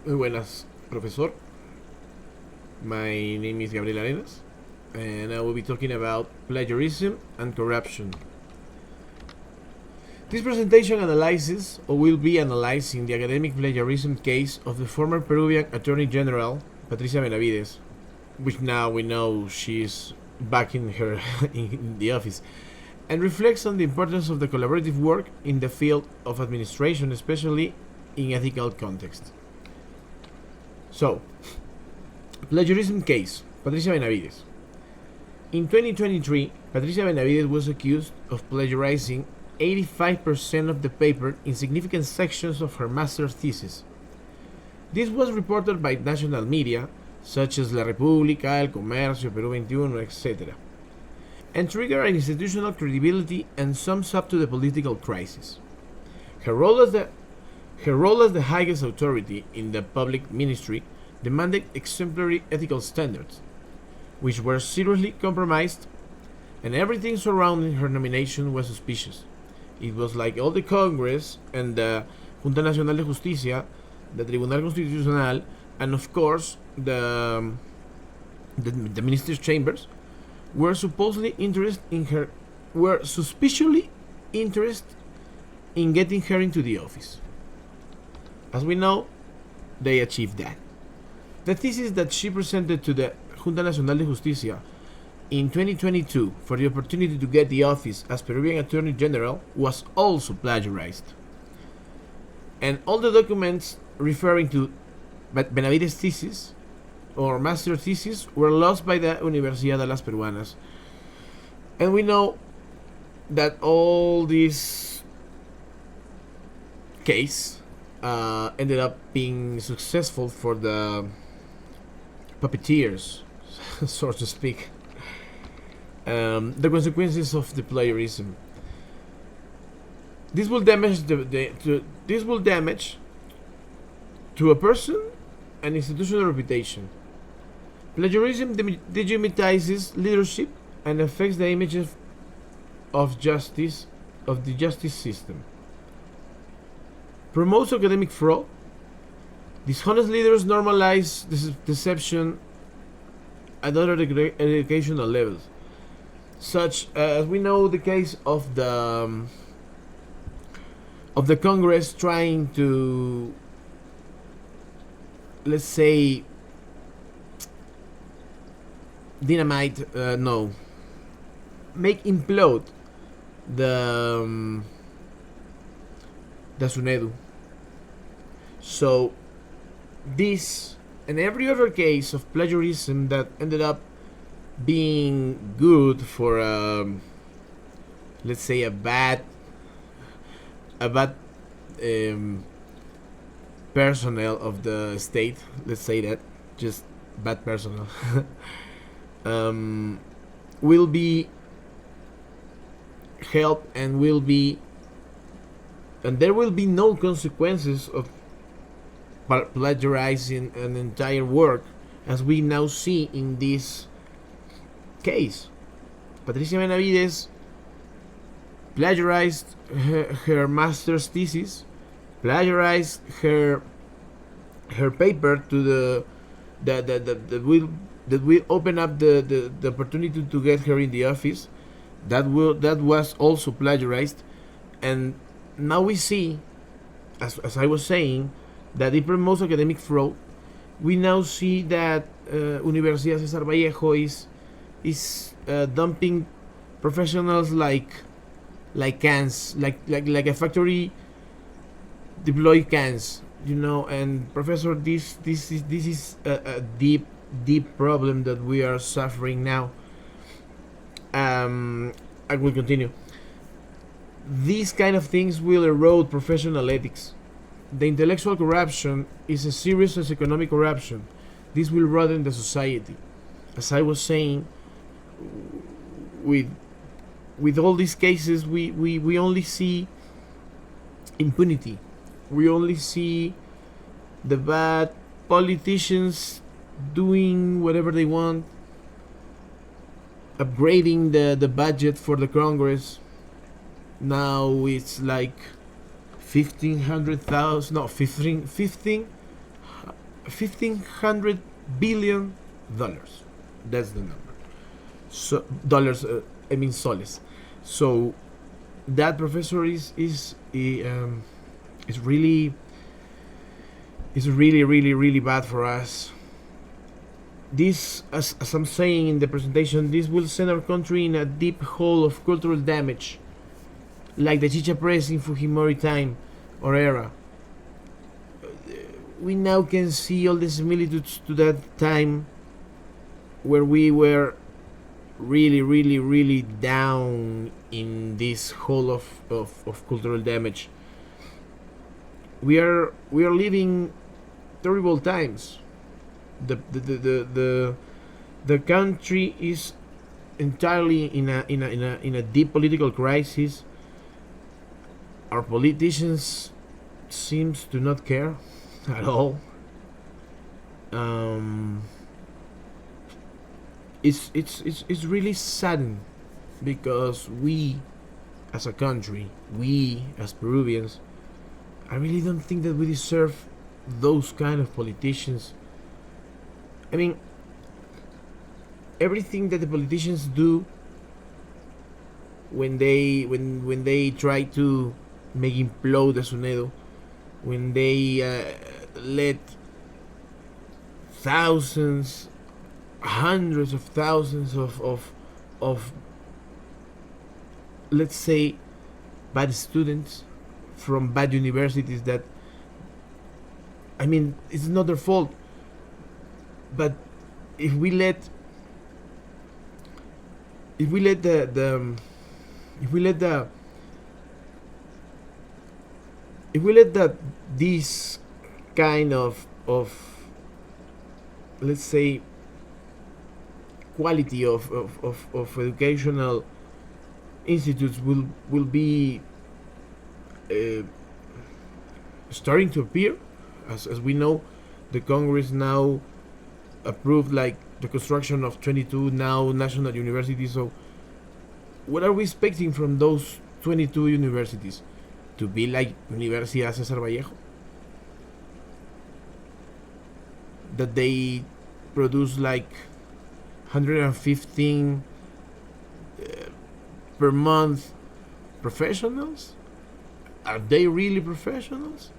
Muy buenas, profesor. My name is Gabriel Arenas, and I will be talking about plagiarism and corruption. This presentation analyzes, or will be analyzing, the academic plagiarism case of the former Peruvian Attorney General, Patricia Benavides, which now we know she is back in her in the office, and reflects on the importance of the collaborative work in the field of administration, especially in ethical context. So, plagiarism case, Patricia Benavides. In 2023, Patricia Benavides was accused of plagiarizing 85% of the paper in significant sections of her master's thesis. This was reported by national media such as La República, El Comercio, Perú 21, etc., and triggered an institutional credibility and sums up to the political crisis. Her role as the highest authority in the public ministry demanded exemplary ethical standards, which were seriously compromised, and everything surrounding her nomination was suspicious. It was like all the Congress and the Junta Nacional de Justicia, the Tribunal Constitucional, and of course the minister's chambers were supposedly interested in her, were suspiciously interested in getting her into the office. As we know, they achieved that. The thesis that she presented to the Junta Nacional de Justicia in 2022 for the opportunity to get the office as Peruvian Attorney General was also plagiarized. And all the documents referring to Benavides' thesis or master thesis were lost by the Universidad de las Peruanas. And we know that all this case ended up being successful for the puppeteers, so to speak. The consequences of the plagiarism. This will damage this will damage to a person an institutional reputation. Plagiarism dehumanizes leadership and affects the image of the justice system. Promotes academic fraud. Dishonest leaders normalize deception at other educational levels, such as we know the case of the Congress trying to, let's say, make implode the SUNEDU. So this and every other case of plagiarism that ended up being good for let's say a bad personnel of the state, let's say that, just bad personnel, will be helped and there will be no consequences of plagiarizing an entire work, as we now see in this case. Patricia Benavides plagiarized her master's thesis, plagiarized her paper to that will open up the opportunity to get her in the office. That was also plagiarized, and now we see, as I was saying, that it promotes academic fraud. We now see that Universidad Cesar Vallejo is dumping professionals like cans, like a factory deploy cans, and professor, this is a deep problem that we are suffering now. I will continue. These kind of things will erode professional ethics. The intellectual corruption is as serious as economic corruption. This will rotten the society. As I was saying, with all these cases, we only see impunity. We only see the bad politicians doing whatever they want, upgrading the budget for the Congress. Now it's like 15 $1,500 billion. That's the number. So dollars, I mean soles. So that professor is really really bad for us. This, as I'm saying in the presentation, this will send our country in a deep hole of cultural damage, like the Chicha Press in Fujimori time or era. We now can see all the similitudes to that time where we were really down in this hole of cultural damage. We are living terrible times. The country is entirely in a deep political crisis. Our politicians seems to not care at all. It's really saddening because we, as a country, we as Peruvians, I really don't think that we deserve those kind of politicians. I mean, everything that the politicians do when they try to make implode the Sunedo, when they let thousands, hundreds of thousands of let's say bad students from bad universities, that, I mean, it's not their fault, but if we let if we let the if we let the if we let that this kind of let's say quality of educational institutes will be starting to appear, as we know, the Congress now approved like the construction of 22 now national universities. So what are we expecting from those 22 universities? To be like Universidad César Vallejo, that they produce like 115 per month professionals? Are they really professionals?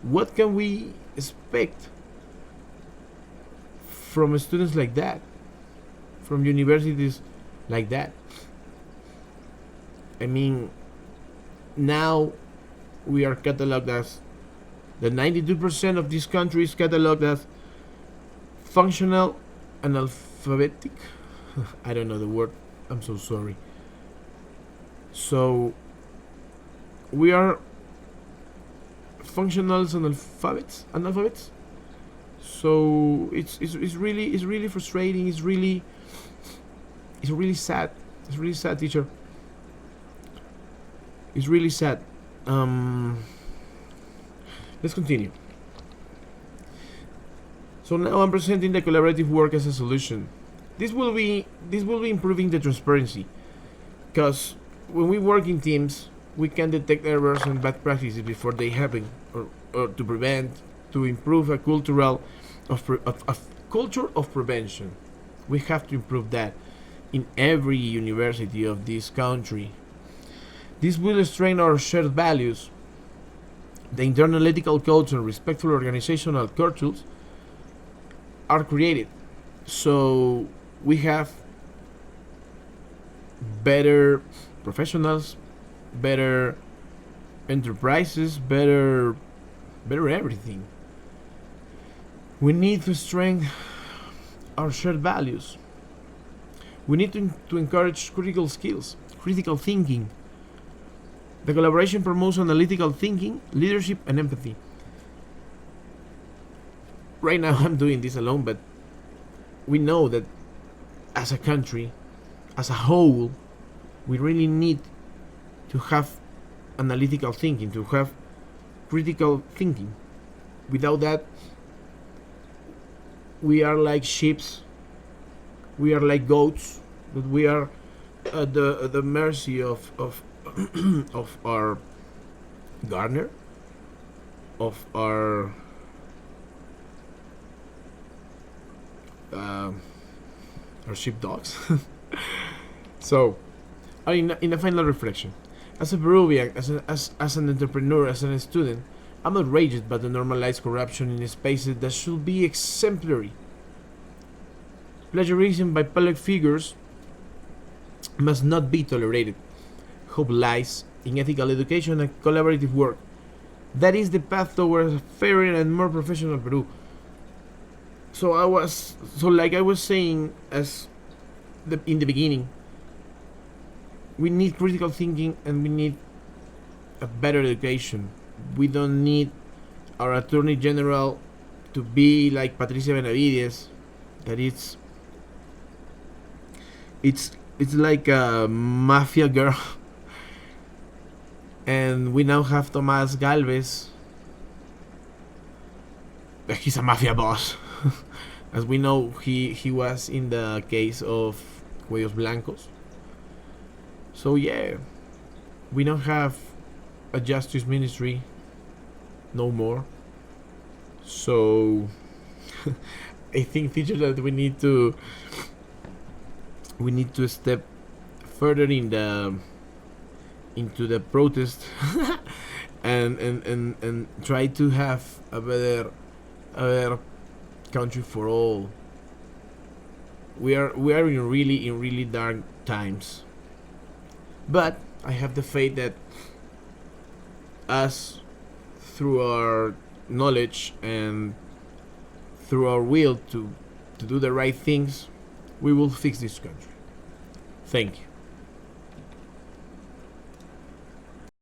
What can we expect from students like that, from universities like that? I mean, now we are cataloged as, the 92% of this country is cataloged as functional analphabetic. I don't know the word, I'm so sorry. So we are functional analphabets. So it's really frustrating. It's really sad. It's really sad, teacher. It's really sad. Let's continue. So now I'm presenting the collaborative work as a solution. This will be improving the transparency, because when we work in teams, we can detect errors and bad practices before they happen, or to prevent, to improve a culture of prevention. We have to improve that in every university of this country. This will strengthen our shared values. The internal ethical codes and respectful organizational cultures are created, so we have better professionals, better enterprises, better everything. We need to strengthen our shared values. We need to encourage critical skills, critical thinking. The collaboration promotes analytical thinking, leadership, and empathy. Right now I'm doing this alone, but we know that as a country, as a whole, we really need to have analytical thinking, to have critical thinking. Without that, we are like sheep, we are like goats, that we are at the mercy of of our gardener, of our or sheepdogs. So, in a final reflection, as a Peruvian, as an entrepreneur, as a student, I'm outraged by the normalized corruption in spaces that should be exemplary. Plagiarism by public figures must not be tolerated. Hope lies in ethical education and collaborative work. That is the path towards a fairer and more professional Peru. Like I was saying in the beginning, we need critical thinking and we need a better education. We don't need our Attorney General to be like Patricia Benavides, that it's like a mafia girl. And we now have Tomás Galvez. He's a mafia boss. As we know, he was in the case of Cuellos Blancos. So yeah, we don't have a justice ministry no more. So I think, teacher, that we need to step further into the protest and try to have a better country for all. We are in really dark times, but I have the faith that us, through our knowledge and through our will to do the right things, we will fix this country. Thank you.